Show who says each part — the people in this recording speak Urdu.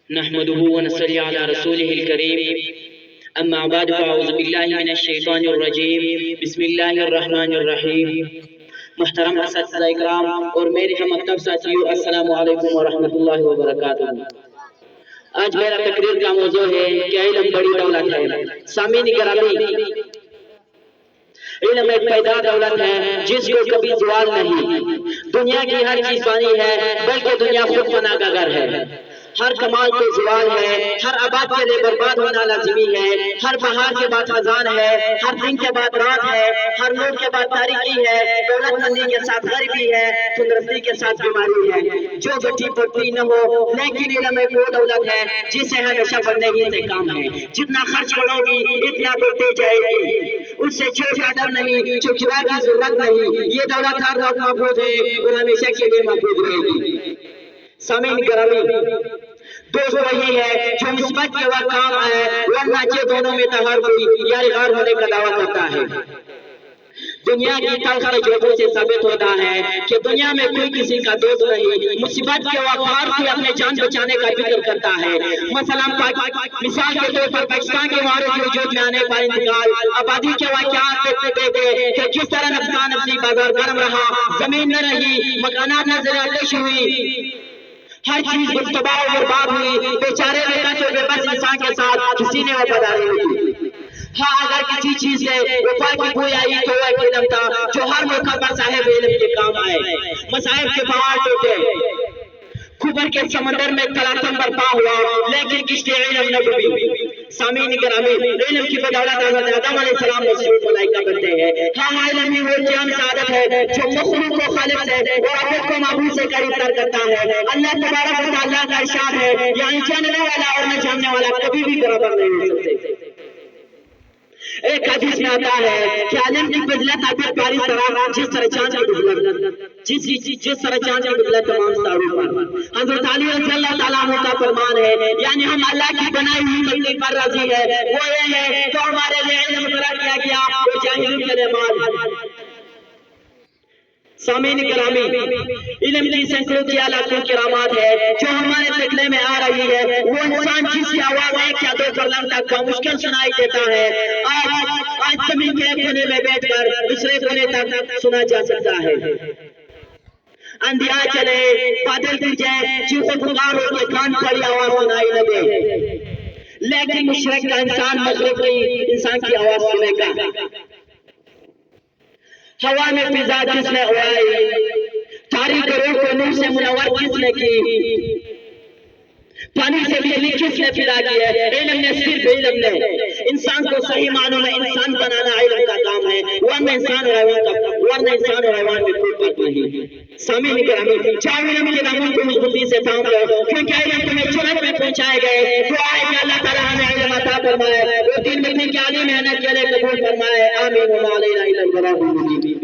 Speaker 1: نحمده ونصلي على رسوله الكريم اما بعد فاعوذ باللہ من الشیطان الرجیم بسم اللہ الرحمن الرحیم۔ محترم اساتذہ اکرام اور میرے ہم مکتب ساتھیوں، السلام علیکم ورحمۃ اللہ وبرکاتہ۔ آج میرا تقریر کا موضوع ہے کہ علم بڑی دولت ہے۔ سامعین گرامی، علم ایک پیدا دولت ہے جس کو کبھی زوال نہیں۔ دنیا کی ہر چیز فانی ہے، بلکہ دنیا خود فنا کا گھر ہے۔ ہر کمال کو زوال ہے، ہر آباد کے لیے برباد ہونا لازمی ہے۔ ہر بہار کے بعد خزان ہے، ہر دن کے بعد رات ہے، ہر نور کے بعد تاریکی ہے۔ دولت مندی کے ساتھ غریبی ہے، تندرستی کے ساتھ بیماری ہے۔ جو گٹھی پڑتی نہ ہو، لیکن علم ایک وہ دولت ہے جسے ہمیشہ بڑھنے ہی سے کام ہے۔ جتنا خرچ کرو گی اتنا بڑھتے جائے گی، اس سے چھوٹا ڈر نہیں، چھپچپا کی ضرورت نہیں۔ یہ دولت ہر وقت محفوظ ہے اور ہمیشہ کے لیے محفوظ رہے گی۔ سامعین گرامی، دوست وہی ہے جو مثبت کے وقت کام آئے، ورنہ یہ دونوں میں تو ہر کوئی یار غار ہونے کا دعویٰ کرتا ہے۔ دنیا کی تلخ تجربوں سے ثابت ہوتا ہے کہ دنیا میں کوئی کسی کا دوست نہیں۔ مصیبت کے وقت ہر کوئی اپنے جان بچانے کا فکر کرتا ہے۔ مثال کے طور پر پاکستان کے معارض وجود میں آنے پر انتقال، آبادی کے واقعات دیکھتے تھے کہ کس طرح نفسا نفسی بازار گرم رہا، زمین نہ رہی، مکانات نہ زرعش ہوئی، ہر چیز تباہ و برباد ہوئی۔ بیچارے بے بس انسان کے ساتھ کسی نے وفاداری نہیں کی۔ ہاں، اگر کسی چیز سے وفا کی بوئی آئی تو وہ ایک علم تھا جو ہر موقع پر صاحب علم کے کام آئے۔ مصائب کے پہاڑ ٹوٹے، کفر کے سمندر میں تلاطم برپا ہوا، لیکن کشتی علم نہ ڈوبی۔ سامعین گرامی، علم کی بدولت حضرت آدم علیہ السلام مصروف ملائکہ بنتے ہیں۔ ہاں، علم ہی وہ جان سعادت ہے جو مخلوق کو خالق سے اور عبد کو معبود سے قریب تر کرتا ہے۔ اللہ تبارک و تعالیٰ کا ارشاد ہے، یعنی جاننے والا اور نہ جاننے والا کبھی بھی برابر نہیں ہو سکتے۔ ایک حدیث میں آتا ہے کہ علم کی فضیلت آتی پاری طرح جس طرح چاند کی فضیلت، جس طرح چاند کی فضیلت تمام ستاروں پر۔ حضرت علی رضی اللہ تعالیٰ عنہ کا فرمان ہے، یعنی ہم اللہ کی بنائی ہوئی مخلوق پر راضی ہے، وہ یہ ہے کہ ہمارے لیے علم مقرر کیا گیا وہ جاہلوں کے لیے مال۔ سامعین گرامی، علم کی سینکڑوں کی لاکھوں کرامات ہے جو ہمارے سکلے میں آ رہی ہے۔ وہ انسان جس کی آواز ایک یا دو فرلنگ تک مشکل سنائی دیتا ہے، آج زمین کے ایک کونے میں بیٹھ کر دوسرے کونے تک سنا جا سکتا ہے۔ اندھیا چلے، بادل گرجے، چیخو پکار ہو کے کان کھڑی آواز سنائی نہ دے، لیکن مشرق کا انسان مغرب کی انسان کی آواز سنے گا۔ ہوا میں فضا کس نے اڑائی، تاریخ روح کو نور سے منور کس نے کی، پانی سے بجلی کس نے پیدا کی ہے؟ علم نے، صرف علم نے۔ انسان کو صحیح معنوں میں انسان بنانا علم کا کام ہے، ورنہ انسان اور حیوان میں کوئی فرق نہیں۔ سامعین گرامی، چاہے علم کے دامن کو مضبوطی سے تھام لو، کیونکہ علم تمہیں جنت میں پہنچائے گئے۔ دعا ہے کہ اللہ تعالیٰ ہمیں علم عطا فرمائے، وہ دین میں کی عالی محنت کے لیے قبول فرمائے۔ آمین و ما علینا الا البلاغ المبین۔